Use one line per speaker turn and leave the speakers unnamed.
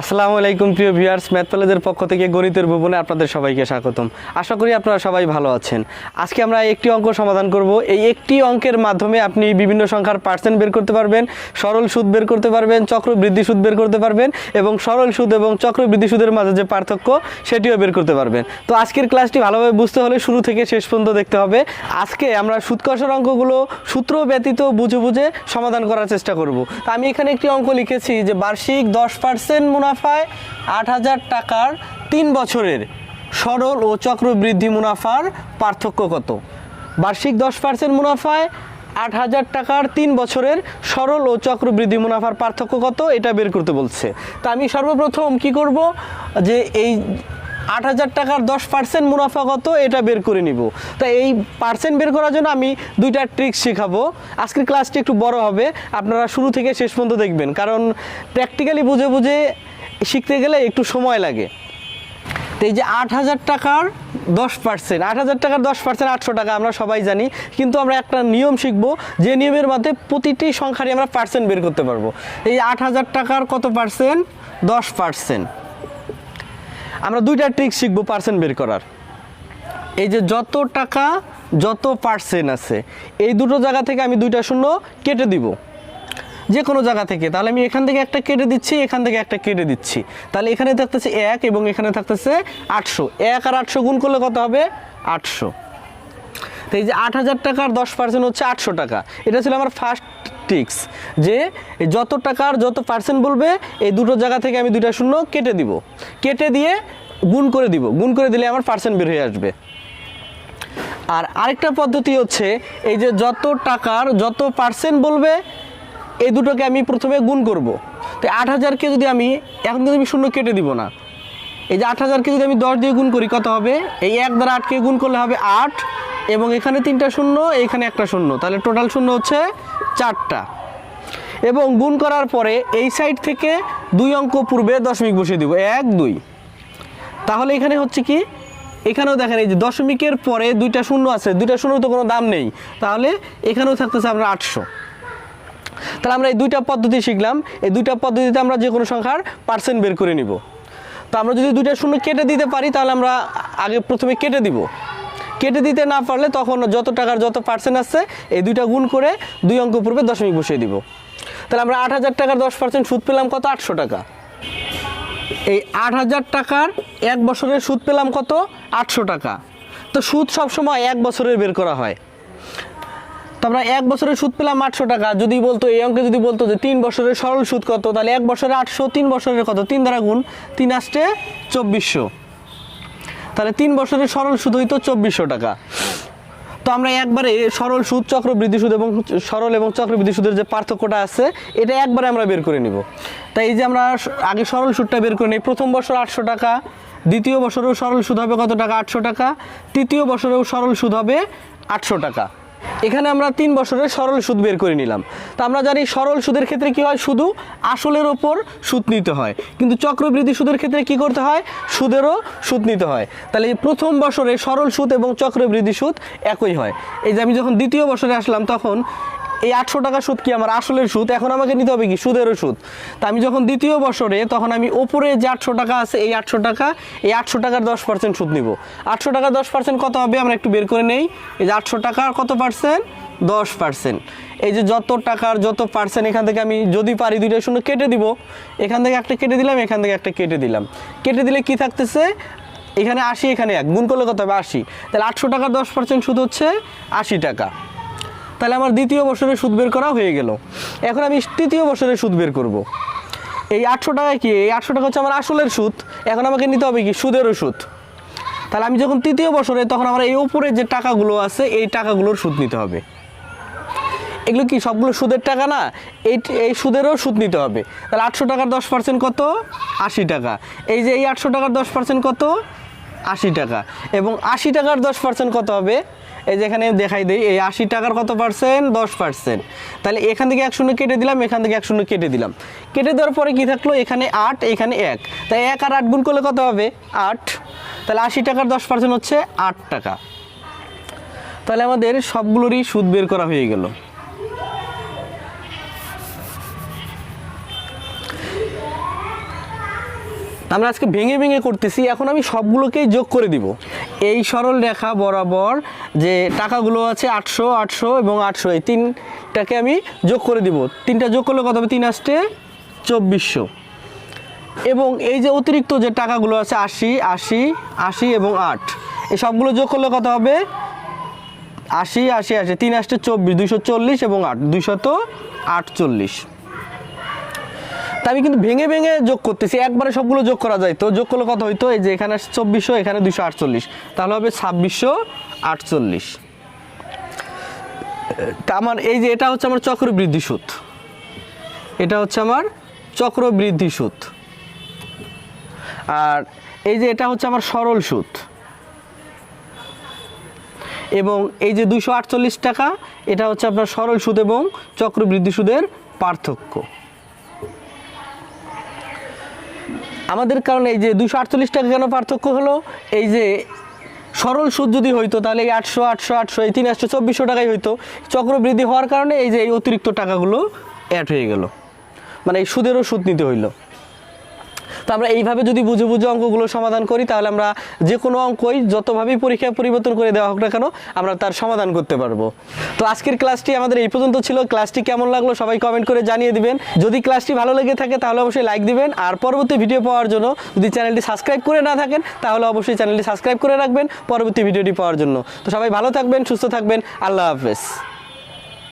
আসসালামু আলাইকুম প্রিয় ভিউয়ার্স, ম্যাথ কলেজের পক্ষ থেকে গণিতের ভুবনে আপনাদের সবাইকে স্বাগতম। আশা করি আপনারা সবাই ভালো আছেন। আজকে আমরা একটি অঙ্ক সমাধান করব। এই একটি অঙ্কের মাধ্যমে আপনি বিভিন্ন সংখ্যার পার্সেন্ট বের করতে পারবেন, সরল সুদ বের করতে পারবেন, চক্রবৃদ্ধি সুদ বের করতে পারবেন এবং সরল সুদ এবং চক্রবৃদ্ধি সুদের মাঝে যে পার্থক্য সেটিও বের করতে পারবেন। তো আজকের ক্লাসটি ভালোভাবে বুঝতে হলে শুরু থেকে শেষ পর্যন্ত দেখতে হবে। আজকে আমরা সুদ কষার অঙ্কগুলো সূত্র ব্যতীত বুঝে বুঝে সমাধান করার চেষ্টা করব। তো আমি এখানে একটি অঙ্ক লিখেছি যে বার্ষিক 10% মুনাফায় 8,000 টাকার 3 বছরের সরল ও চক্রবৃদ্ধি মুনাফার পার্থক্য কত। বার্ষিক 10% মুনাফায় 8,000 টাকার 3 বছরের সরল ও চক্রবৃদ্ধি মুনাফার পার্থক্য কত, এটা বের করতে বলছে। তো আমি সর্বপ্রথম কি করব, যে এই 8,000 টাকার 10% মুনাফা কত এটা বের করে নিব। তো এই পার্সেন্ট বের করার জন্য আমি দুইটা ট্রিক্স শেখাবো। আজকের ক্লাসটি একটু বড় হবে, আপনারা শুরু থেকে শেষ পর্যন্ত দেখবেন, কারণ প্র্যাকটিক্যালি বুঝে বুঝে শিখতে গেলে একটু সময় লাগে। তো এই যে 8,000 টাকার 10%, 8,000 টাকার 10% 800 টাকা আমরা সবাই জানি, কিন্তু আমরা একটা নিয়ম শিখব যে নিয়মের মধ্যে প্রতিটি সংখ্যারই আমরা পার্সেন্ট বের করতে পারবো। এই 8,000 টাকার কত পার্সেন্ট? 10%। আমরা দুইটা ট্রিক শিখবো পার্সেন্ট বের করার। এই যে যত টাকা যত পার্সেন্ট আছে এই দুটো জায়গা থেকে আমি দুইটা শূন্য কেটে দিব, যে কোনো জায়গা থেকে। তাহলে আমি এখান থেকে একটা কেটে দিচ্ছি, এখান থেকে একটা কেটে দিচ্ছি। তাহলে এখানে থাকতেছে 1 এবং এখানে থাকতেছে 800। 1 আর 800 গুণ করলে কত হবে? 800। তো এই যে 8,000 টাকার 10% হচ্ছে 800 টাকা। এটা ছিল আমার ফার্স্ট ট্রিক্স, যে যত টাকার যত পার্সেন্ট বলবে এই দুটো জায়গা থেকে আমি দুইটা শূন্য কেটে দিব, কেটে দিয়ে গুণ করে দিব, গুণ করে দিলে আমার পার্সেন্ট বের হয়ে আসবে। আর আরেকটা পদ্ধতি হচ্ছে এই যে যত টাকার যত পার্সেন্ট বলবে এই দুটোকে আমি প্রথমে গুণ করব। তো 8,000কে যদি আমি এখন কিন্তু আমি শূন্য কেটে দিব না, এই যে 8,000কে যদি আমি 10 দিয়ে গুণ করি কত হবে? এই 1 দ্বারা 8কে গুণ করলে হবে 8 এবং এখানে 3টা শূন্য, এখানে একটা শূন্য, তাহলে টোটাল শূন্য হচ্ছে 4টা। এবং গুণ করার পরে এই সাইড থেকে 2 অঙ্ক পূর্বে দশমিক বসিয়ে দিব, 1 2। তাহলে এখানে হচ্ছে কি, এখানেও দেখেন এই যে দশমিকের পরে 2টা শূন্য আছে, 2টা শূন্য তো কোনো দাম নেই, তাহলে এখানেও থাকতেছে আমরা 800। তাহলে আমরা এই দুইটা পদ্ধতি শিখলাম। এই দুইটা পদ্ধতিতে আমরা যে কোনো সংখ্যার পার্সেন্ট বের করে নিব। তো আমরা যদি 2টা শূন্য কেটে দিতে পারি তাহলে আমরা আগে প্রথমে কেটে দিব, কেটে দিতে না পারলে তখন যত টাকার যত পার্সেন্ট আছে এই দুইটা গুণ করে 2 অঙ্ক পূর্বে দশমিক বসিয়ে দিব। তাহলে আমরা 8,000 টাকার 10% সুদ পেলাম কত? 800 টাকা। এই 8,000 টাকার 1 বছরের সুদ পেলাম কত? 800 টাকা। তো সুদ সবসময় 1 বছরের বের করা হয়। তো আমরা 1 বছরের সুদ পেলাম 800 টাকা। যদি বলতো এই অঙ্কে যদি বলতো যে 3 বছরের সরল সুদ কত, তাহলে 1 বছরে 800, 3 বছরের কত? 3 দ্বারা গুণ, 3 আসতে 2400। তাহলে 3 বছরের সরল সুদ হইতো 2400 টাকা। তো আমরা একবারে সরল সুদ, চক্রবৃদ্ধি সুদ এবং সরল এবং চক্রবৃদ্ধি সুদের যে পার্থক্যটা আছে এটা একবারে আমরা বের করে নিব। তাই এই যে আমরা আগে সরল সুদটা বের করে নিই। প্রথম বছর 800 টাকা, দ্বিতীয় বছরেও সরল সুদ হবে কত টাকা? 800 টাকা। তৃতীয় বছরেও সরল সুদ হবে 800 টাকা। এখানে আমরা 3 বছরের সরল সুদ বের করে নিলাম। তো আমরা জানি সরল সুদের ক্ষেত্রে কি হয়, শুধু আসলের ওপর সুদ নিতে হয়, কিন্তু চক্রবৃদ্ধি সুদের ক্ষেত্রে কি করতে হয়? সুদেরও সুদ নিতে হয়। তাহলে এই প্রথম বছরে সরল সুদ এবং চক্রবৃদ্ধি সুদ একই হয়। এই যে আমি যখন দ্বিতীয় বছরে আসলাম তখন এই 800 টাকা সুদ কি আমার আসলের সুদ, এখন আমাকে নিতে হবে কি? সুদেরও সুদ। তা আমি যখন দ্বিতীয় বছরে তখন আমি ওপরে যে 800 টাকা আছে এই 800 টাকা, এই 800 টাকার 10% সুদ নিব। 800 টাকার 10% কত হবে আমরা একটু বের করে নেই। এই যে 800 টাকার কত পার্সেন্ট? 10%। এই যে যত টাকার যত পার্সেন্ট, এখান থেকে আমি যদি পারি 2টা শূন্য কেটে দিব, এখান থেকে একটা কেটে দিলাম, এখান থেকে একটা কেটে দিলাম। কেটে দিলে কি থাকতেছে? এখানে 80, এখানে 1, গুণ করলে কত হবে? 80। তাহলে 800 টাকার 10% সুদ হচ্ছে 80 টাকা। তাহলে আমার দ্বিতীয় বছরের সুদ বের করা হয়ে গেল। এখন আমি তৃতীয় বছরের সুদ বের করব। এই 800 টাকা কি? এই 800 টাকা হচ্ছে আমার আসলের সুদ, এখন আমাকে নিতে হবে কি? সুদেরও সুদ। তাহলে আমি যখন তৃতীয় বছরে তখন আমার এই উপরে যে টাকাগুলো আছে এই টাকাগুলোর সুদ নিতে হবে। এগুলো কি সবগুলো সুদের টাকা না? এই সুদেরও সুদ নিতে হবে। তাহলে 800 টাকার 10% কত? 80 টাকা। এই যে এই 800 টাকার 10% কত? 80 টাকা। এবং 80 টাকার 10% কত হবে? এই যে এখানে দেখাই দেই, এই 80 টাকার কত পার্সেন্ট? 10%। তাহলে এখান থেকে 1 শূন্য কেটে দিলাম, এখান থেকে 1 শূন্য কেটে দিলাম। কেটে দেওয়ার পরে কি থাকলো? এখানে 8, এখানে 1। তাই 1 আর 8 গুণ করলে কত হবে? 8। তাহলে 80 টাকার 10% হচ্ছে 8 টাকা। তাহলে আমাদের সবগুলোরই সুদ বের করা হয়ে গেল। আমরা আজকে ভেঙে ভেঙে করতেছি, এখন আমি সবগুলোকেই যোগ করে দিব। এই সরল রেখা বরাবর যে টাকাগুলো আছে 800 800 এবং 800, এই তিনটাকে আমি যোগ করে দিব। তিনটা যোগ করলে কত হবে? 3 আসতে 2400। এবং এই যে অতিরিক্ত যে টাকাগুলো আছে 80 80 80 এবং 8, এই সবগুলো যোগ করলে কত হবে? 80 80 80, 3 আসতে 24, 240 এবং 8 248। তা আমি কিন্তু ভেঙে ভেঙে যোগ করতেছি, একবারে সবগুলো যোগ করা যায়। তো যোগ করলে কত হইতো? এই যে এখানে 2400, এখানে 248, তাহলে হবে 2648। তা আমার এই যে এটা হচ্ছে আমার চক্রবৃদ্ধি সুদ, এটা হচ্ছে আমার চক্রবৃদ্ধি সুদ। আর এই যে এটা হচ্ছে আমার সরল সুদ। এবং এই যে 248 টাকা, এটা হচ্ছে আপনার সরল সুদ এবং চক্রবৃদ্ধি সুদের পার্থক্য। আমাদের কারণে এই যে 248 টাকা কেন পার্থক্য হলো? এই যে সরল সুদ যদি হইতো তাহলে এই 800 800 800, এই 3 আসতে 2400 টাকাই হইতো। চক্রবৃদ্ধি হওয়ার কারণে এই যে এই অতিরিক্ত টাকাগুলো অ্যাড হয়ে গেল, মানে এই সুদেরও সুদ নিতে হইলো। তো আমরা এইভাবে যদি বুঝে বুঝে অঙ্কগুলো সমাধান করি, তাহলে আমরা যে কোনো অঙ্কই যতভাবেই পরীক্ষায় পরিবর্তন করে দেওয়া হোক না কেন, আমরা তার সমাধান করতে পারবো। তো আজকের ক্লাসটি আমাদের এই পর্যন্ত ছিল। ক্লাসটি কেমন লাগলো সবাই কমেন্ট করে জানিয়ে দিবেন। যদি ক্লাসটি ভালো লেগে থাকে তাহলে অবশ্যই লাইক দিবেন। আর পরবর্তী ভিডিও পাওয়ার জন্য যদি চ্যানেলটি সাবস্ক্রাইব করে না থাকেন, তাহলে অবশ্যই চ্যানেলটি সাবস্ক্রাইব করে রাখবেন পরবর্তী ভিডিওটি পাওয়ার জন্য। তো সবাই ভালো থাকবেন, সুস্থ থাকবেন। আল্লাহ হাফেজ।